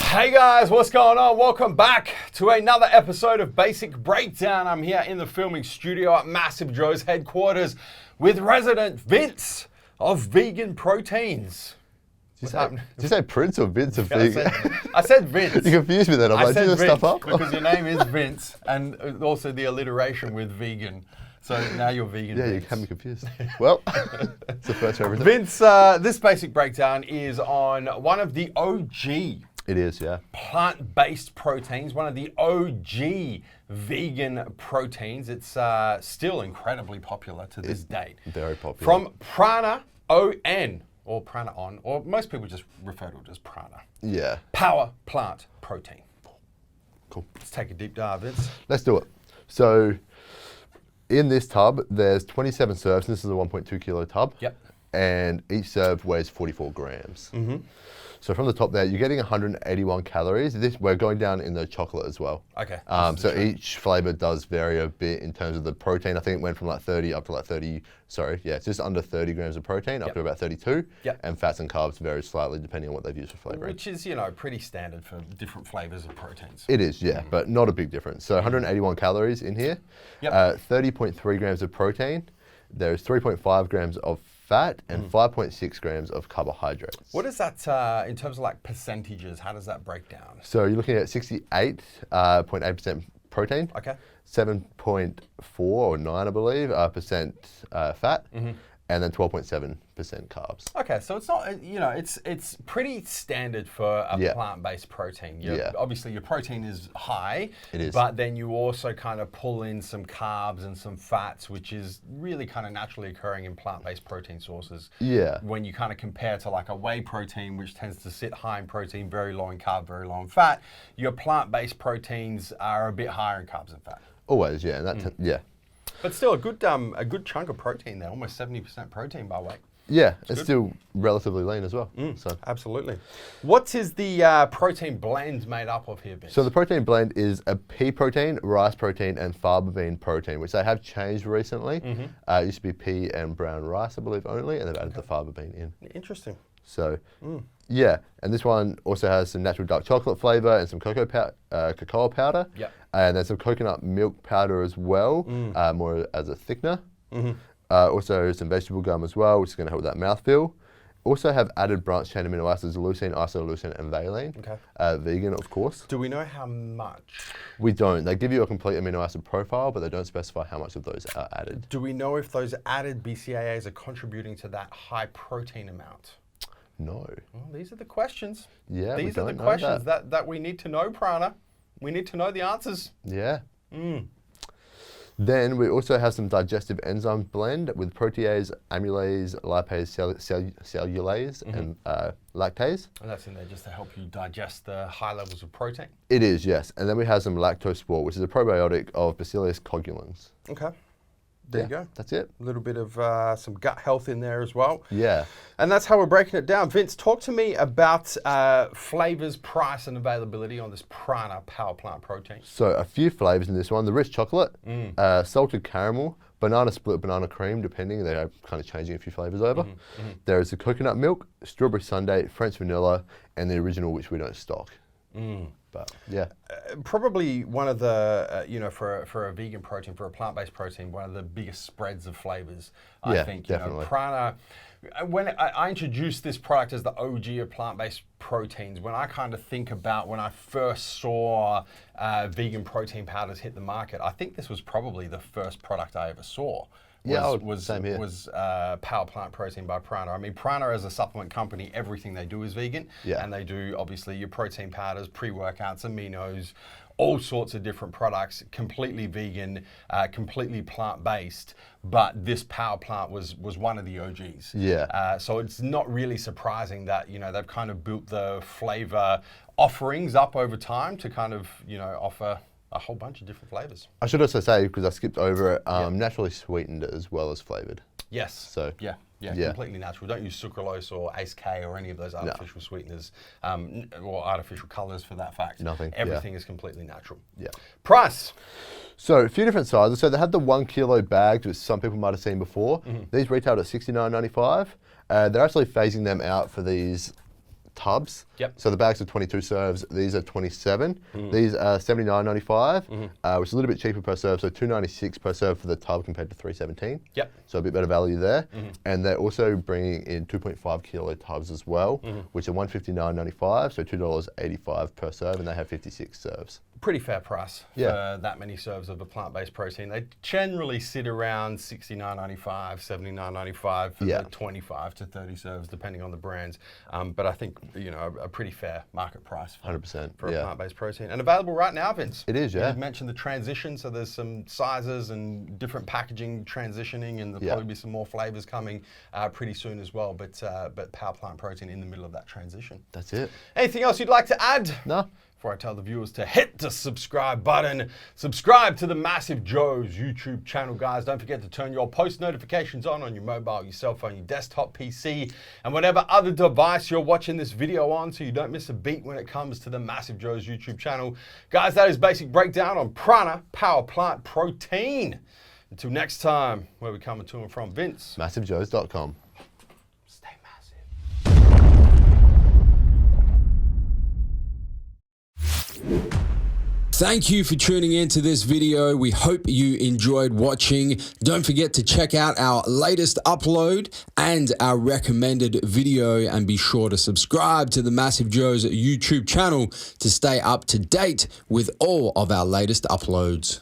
Hey guys, what's going on? Welcome back to another episode of Basic Breakdown. I'm here in the filming studio at MassiveJoes headquarters with resident Vince of Vegan Proteins. Did you say Prince or Vince of Vegan? I said Vince. You confused me then. I'm like, do you stuff up? Because your name is Vince and also the alliteration with vegan. So now you're vegan. Yeah, Vince. you had me confused. Well, it's the first for everything. Vince, this Basic Breakdown is on one of the OG It is, yeah. plant-based proteins, one of the OG vegan proteins. It's still incredibly popular to this date. Very popular. From Prana, O-N, or Prana On, or most people just refer to it as Prana. Yeah. Power plant protein. Cool. Let's take a deep dive, Vince. Let's do it. So, in this tub, there's 27 serves. This is a 1.2 kilo tub. Yep. And each serve weighs 44 grams. Mm-hmm. So from the top there, you're getting 181 calories. We're going down in the chocolate as well. Okay. So each flavor does vary a bit in terms of the protein. I think it went from like 30 up to like 30, it's just under 30 grams of protein up to about 32. Yep. And fats and carbs vary slightly depending on what they've used for flavoring. Which is, pretty standard for different flavors of proteins. It is, yeah, but not a big difference. So 181 calories in here, Yep. 30.3 grams of protein. There's 3.5 grams of fat and 5.6 grams of carbohydrates. What is that in terms of like percentages? How does that break down? So you're looking at 68.8% protein, Okay. 7.4 or 9, I believe, percent fat, and then 12.7% carbs. Okay, so it's not, it's pretty standard for a Yeah. plant-based protein. Yeah. Obviously, your protein is high, It is. but then you also kind of pull in some carbs and some fats, which is really kind of naturally occurring in plant-based protein sources. Yeah. When you kind of compare to like a whey protein, which tends to sit high in protein, very low in carb, very low in fat, your plant-based proteins are a bit higher in carbs and fat. Always, yeah, and that's, yeah. But still a good chunk of protein there, almost 70% protein by weight. Yeah, it's still relatively lean as well. So. Absolutely. What is the protein blend made up of here, Vince? So the protein blend is a pea protein, rice protein, and fava bean protein, which they have changed recently. It used to be pea and brown rice, I believe, only, and they've added the fava bean in. Interesting. So, yeah, and this one also has some natural dark chocolate flavor and some cocoa powder. Yep. And there's some coconut milk powder as well, more as a thickener. Also some vegetable gum as well, which is going to help with that mouthfeel. Also have added branched chain amino acids, leucine, isoleucine, and valine. Okay. Vegan, of course. Do we know how much? We don't. They give you a complete amino acid profile, but they don't specify how much of those are added. Do we know if those added BCAAs are contributing to that high protein amount? No. Well, these are the questions. Yeah, we These are the don't know questions that we need to know, Prana. We need to know the answers. Yeah. Then we also have some digestive enzyme blend with protease, amylase, lipase, cellulase, and lactase. And that's in there just to help you digest the high levels of protein. It is, yes. And then we have some lactose spore, which is a probiotic of Bacillus coagulans. Okay. There you go. That's it. A little bit of some gut health in there as well. Yeah. And that's how we're breaking it down. Vince, talk to me about flavors, price, and availability on this Prana Power Plant protein. So a few flavors in this one. The rich chocolate, salted caramel, banana split, banana cream, depending. They are kind of changing a few flavors over. There is the coconut milk, strawberry sundae, French vanilla, and the original, which we don't stock. But yeah. Probably one of the, for a vegan protein, for a plant-based protein, one of the biggest spreads of flavors, I think. Definitely. Prana, when I introduced this product as the OG of plant-based proteins, when I kind of think about when I first saw vegan protein powders hit the market, I think this was probably the first product I ever saw. Same here. Was Power Plant Protein by Prana. I mean, Prana as a supplement company, everything they do is vegan. Yeah. And they do, obviously, your protein powders, pre-workouts, aminos, all sorts of different products, completely vegan, completely plant-based. But this Power Plant was one of the OGs. Yeah. So it's not really surprising that, they've kind of built the flavor offerings up over time to kind of, offer a whole bunch of different flavors. I should also say, because I skipped over it, naturally sweetened as well as flavored. Yes. So yeah, completely natural. Don't use sucralose or Ace K or any of those artificial sweeteners or artificial colors for that fact. Nothing. Everything is completely natural. Yeah. Price. So a few different sizes. So they had the 1 kilo bags, which some people might have seen before. These retailed at $69.95. They're actually phasing them out for these tubs. Yep. So the bags are 22 serves. These are 27. These are $79.95, which is a little bit cheaper per serve. So $2.96 per serve for the tub compared to $3.17. Yep. So a bit better value there. And they're also bringing in 2.5 kilo tubs as well, which are $159.95. So $2.85 per serve, and they have 56 serves. Pretty fair price for that many serves of a plant-based protein. They generally sit around $69.95, $79.95 for the 25 to 30 serves, depending on the brands. But I think, you know, a pretty fair market price for, 100%, for a plant-based protein. And available right now, Vince. It is, yeah. You mentioned the transition, so there's some sizes and different packaging transitioning, and there'll probably be some more flavors coming pretty soon as well. But Power Plant Protein in the middle of that transition. That's it. Anything else you'd like to add? No. Before I tell the viewers to hit the subscribe button, subscribe to the Massive Joes YouTube channel, guys. Don't forget to turn your post notifications on your mobile, your cell phone, your desktop PC, and whatever other device you're watching this video on, so you don't miss a beat when it comes to the Massive Joes YouTube channel. Guys, that is basic breakdown on Prana Power Plant Protein. Until next time, where we coming to and from, Vince. MassiveJoes.com. Stay massive. Thank you for tuning in to this video. We hope you enjoyed watching. Don't forget to check out our latest upload and our recommended video, and be sure to subscribe to the Massive Joes YouTube channel to stay up to date with all of our latest uploads.